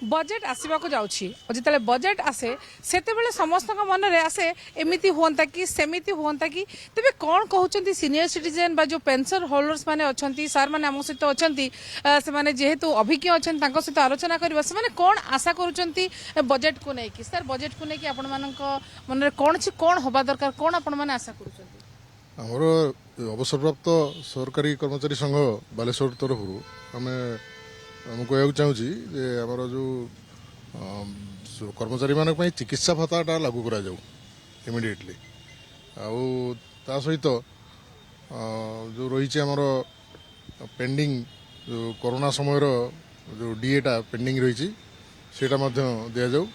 Budget आसवाक जाते budget आसे से समस्त मन में आसे एमती हुआ कि सेमती हुआ कि तेज कौन कहते सीनियर सिटीजेन जो पेंशन होल्डर्स मैंने अच्छा सार मैंने आम सहित अच्छा से जेहेतु अभिज्ञ अच्छा सहित आलोचना करवा से कौन आशा कर बजेट को लेकिन सर बजेट को लेकिन आपण मन में कौन हवा दरकार कौन आपण मैंने आशा कर अवसरप्राप्त सरकारी कर्मचारी संघ बालेश्वर तरफ आम कहूँ चाहूँगी आमर जो कर्मचारी मान चिकित्सा भत्ता लागू करा जाऊ इमिडिएटली आ सहित जो रही आमर पेंडिंग जो कोरोना समय जो डीएटा पेंडिंग रही सेटा दि जाऊ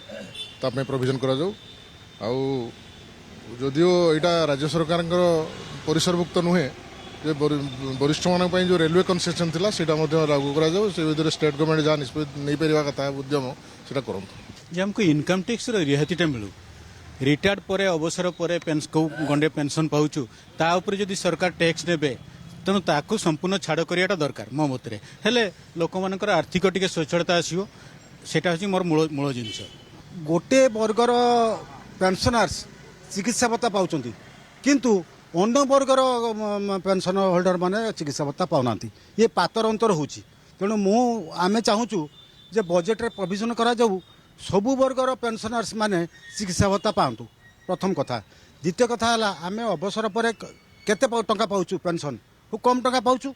ताप प्रोविजन करा जाऊ जदियो यहाँ राज्य सरकार परिसरभुक्त नुहे जे वरिष्ठ मान जो रेलवे कनसेसन थिला सेटा लागू करा जाऊ से विधि स्टेट गवर्नमेंट जहाँ निष्पत्ति नहीं पारिबा कथा उद्यम सेटा करंतु जे हमको इनकम टैक्स रिहातीटा मिलू रिटायर्ड पर अवसर पर गंडे पेंशन पाऊँ ता ऊपर जदि सरकार टैक्स नेबे तेणु ताकू संपूर्ण छाड़ करियाटा दरकार मो मत लोक मानकर आर्थिक टिके स्वच्छता आसीबो सेटा होची मोर मूल जिनस गोटे वर्गर पेंशनर्स चिकित्सा भत्ता पाउछंती किंतु अन्य वर्गर पेंशन होल्डर माने चिकित्सा भत्ता पाउना ये पातर अंतर होची तेणु आमे चाहूँ जे बजेट रे प्रोविजन करा जाऊ सबु वर्गर पेंशनर्स माने चिकित्सा भत्ता पातु प्रथम कथा द्वितीय कथा है आम अवसर पर केते टंका पाउछु पेंशन खूब कम टंका पाउछु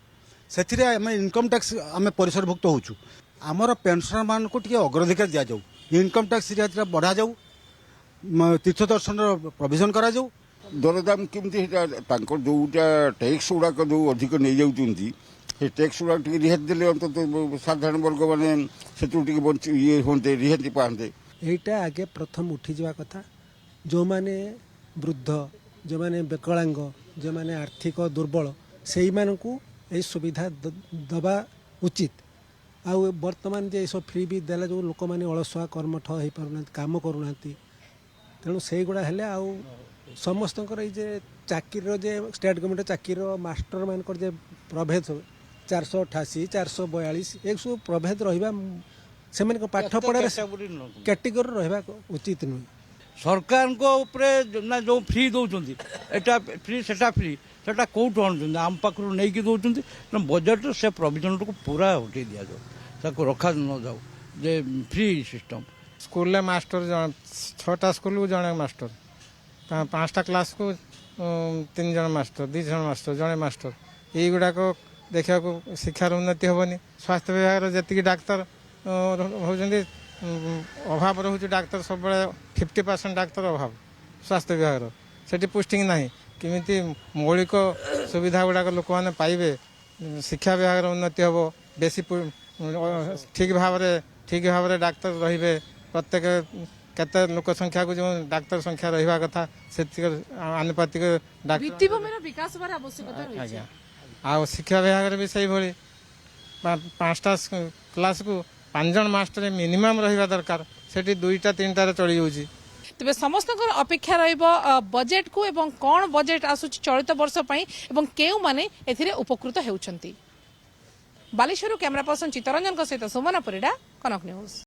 से आम इनकम टैक्स आम परिसरभुक्त होचु आमर पेंशनर मान को टिके अग्राधिकार दि जाऊ इनकम टैक्स रिहाती बढ़ा जाऊ तीर्थ दर्शन प्रोविजन करा जाऊ दरदाम केमती जोटा टैक्स गुड़ाक जो अधिक नहीं जाऊँगी से टैक्स गुड़ा रिहाती देते अंत साधारण वर्ग मैंने ये होते रिहाती पाते यहीटा आगे प्रथम उठी जावा कथा जो माने वृद्ध जो माने विकलांग जो माने आर्थिक दुर्बल से मानू ये सुविधा दबा उचित आ वर्तमान जे सब फ्री भी देला जो लोक मैंने अलसुआ कर्मठ हो पार काम करूना तेणु से गुड़ा हेले आउ समस्त ये चाकिर जे स्टेट गवर्नमेंट चाकिर मास्टर मान प्रभेद 488 442 एक सब प्रभेद रहा से पाठ पढ़ा कैटेगोरी रहा उचित नुह सरकार ना जो फ्री दौरान एटा फ्री सेटा फ्री सेटा कौटू आणुं आम पाखु नहीं दौरान बजेट से प्रोविजन को पूरा हटे दि जाऊ रखा न जाऊ जे फ्री सिस्टम स्कूल मास्टर 6टा स्कूल जड़े मास्टर 5टा क्लास को 3 जन मास्टर 2 जन मास्टर जड़े मास्टर यही गुड़ाक देखा शिक्षार उन्नति हेनी स्वास्थ्य विभाग जी डाक्तर होती अभाव रोचे डाक्तर सब 50% डाक्तर अभाव स्वास्थ्य विभाग से पोस्टिंग ना किमिति मौलिक सुविधा गुड़ाक लोक मैंने पाइबे शिक्षा विभाग उन्नति हम बेसी ठीक भाव में डाक्तर रे प्रत्येक केते लोक संख्या को जो डाक्तर संख्या रहा कथा से आनुपातिक विकास आज्ञा आ शिक्षा विभाग भी से भाई 5टा क्लास को 5 जन मास्टर मिनिमम रहा दरकार से 2टा 3टार चली जाऊँगी तेज समस्त अपेक्षा बजेट को एवं कौन बजेट आसुच चलित वर्ष एवं केउ माने एथिरे उपकृत हेउछंती। बालेश्वर कैमरा पर्सन चित्तरंजन सहित सुमन परिडा कनक न्यूज।